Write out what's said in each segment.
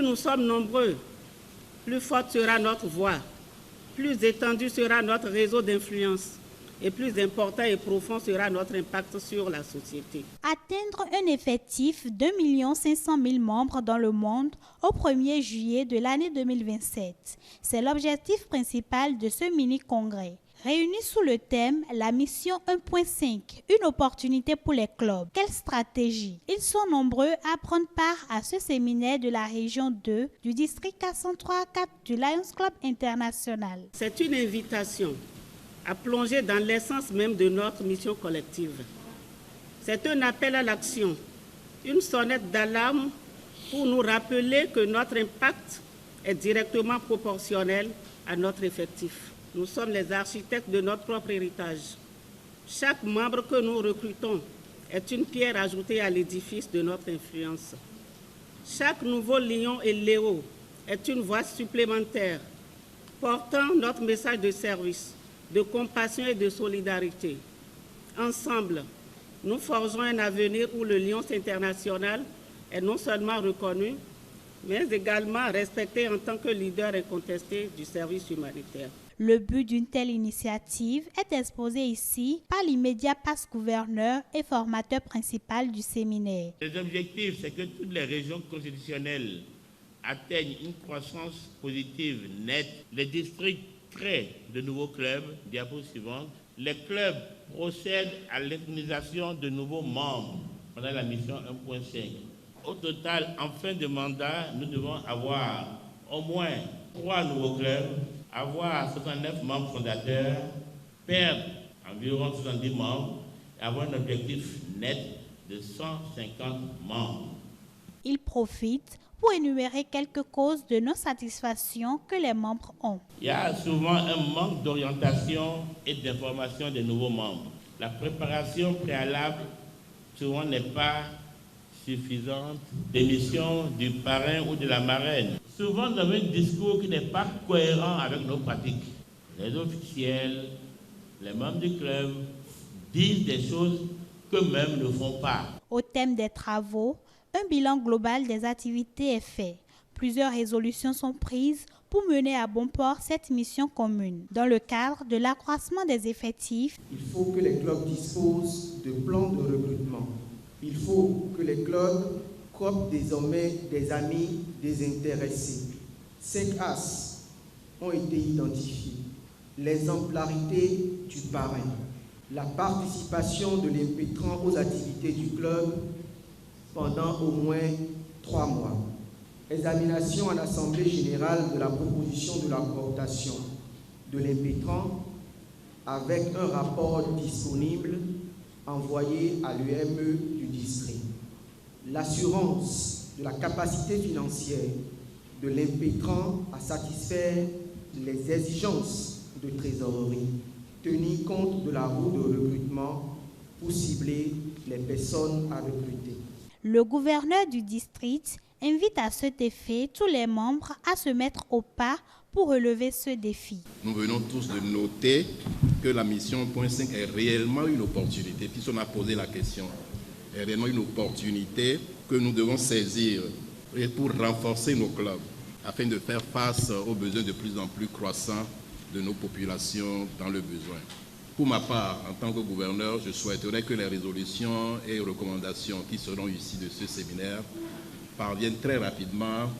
Plus nous sommes nombreux, plus forte sera notre voix, plus étendu sera notre réseau d'influence et plus important et profond sera notre impact sur la société. Atteindre un effectif d'1 500 000 membres dans le monde au 1er juillet de l'année 2027. C'est l'objectif principal de ce mini-congrès. Réunis sous le thème « La mission 1.5 », une opportunité pour les clubs. Quelle stratégie? Ils sont nombreux à prendre part à ce séminaire de la région 2 du district 403-4 du Lions Club International. C'est une invitation à plonger dans l'essence même de notre mission collective. C'est un appel à l'action, une sonnette d'alarme pour nous rappeler que notre impact est directement proportionnel à notre effectif. Nous sommes les architectes de notre propre héritage. Chaque membre que nous recrutons est une pierre ajoutée à l'édifice de notre influence. Chaque nouveau lion et léo est une voix supplémentaire portant notre message de service, de compassion et de solidarité. Ensemble, nous forgeons un avenir où le Lions international est non seulement reconnu, mais également respecté en tant que leader incontesté du service humanitaire. Le but d'une telle initiative est exposé ici par l'immédiat passe-gouverneur et formateur principal du séminaire. Les objectifs, c'est que toutes les régions constitutionnelles atteignent une croissance positive nette. Les districts créent de nouveaux clubs. Diapo suivante. Les clubs procèdent à l'intronisation de nouveaux membres pendant la mission 1.5. Au total, en fin de mandat, nous devons avoir au moins 3 nouveaux clubs, avoir 69 membres fondateurs, perdre environ 70 membres et avoir un objectif net de 150 membres. Il profite pour énumérer quelques causes de non-satisfaction que les membres ont. Il y a souvent un manque d'orientation et d'information des nouveaux membres. La préparation préalable souvent n'est pas suffisante. Démission du parrain ou de la marraine. Souvent, nous avons un discours qui n'est pas cohérent avec nos pratiques. Les officiels, les membres du club disent des choses qu'eux-mêmes ne font pas. Au thème des travaux, un bilan global des activités est fait. Plusieurs résolutions sont prises pour mener à bon port cette mission commune. Dans le cadre de l'accroissement des effectifs, il faut que les clubs disposent de plans de recrutement. Il faut que les clubs cooptent désormais des amis désintéressés. 5 axes ont été identifiés. L'exemplarité du parrain, la participation de l'impétrant aux activités du club pendant au moins 3 mois. Examination en Assemblée générale de la proposition de la cooptation de l'impétrant avec un rapport disponible envoyé à l'UME du district. L'assurance de la capacité financière de l'impétrant à satisfaire les exigences de trésorerie, tenir compte de la roue de recrutement pour cibler les personnes à recruter. Le gouverneur du district invite à cet effet tous les membres à se mettre au pas pour relever ce défi. Nous venons tous de noter que la mission 1.5 est réellement une opportunité, puisqu'on a posé la question, est réellement une opportunité que nous devons saisir pour renforcer nos clubs, afin de faire face aux besoins de plus en plus croissants de nos populations dans le besoin. Pour ma part, en tant que gouverneur, je souhaiterais que les résolutions et recommandations qui seront issues de ce séminaire parviennent très rapidement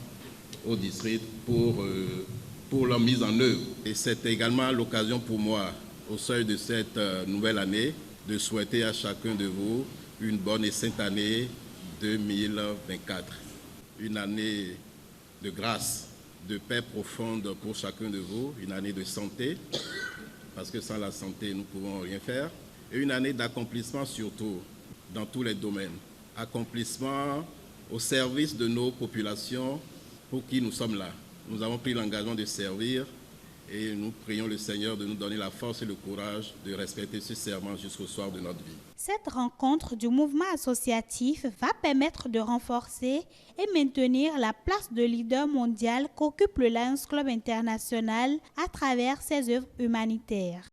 au district pour leur mise en œuvre. Et c'est également l'occasion pour moi, au seuil de cette nouvelle année, de souhaiter à chacun de vous une bonne et sainte année 2024. Une année de grâce, de paix profonde pour chacun de vous, une année de santé, parce que sans la santé, nous ne pouvons rien faire, et une année d'accomplissement surtout, dans tous les domaines. Accomplissement au service de nos populations pour qui nous sommes là. Nous avons pris l'engagement de servir et nous prions le Seigneur de nous donner la force et le courage de respecter ce serment jusqu'au soir de notre vie. Cette rencontre du mouvement associatif va permettre de renforcer et maintenir la place de leader mondial qu'occupe le Lions Club International à travers ses œuvres humanitaires.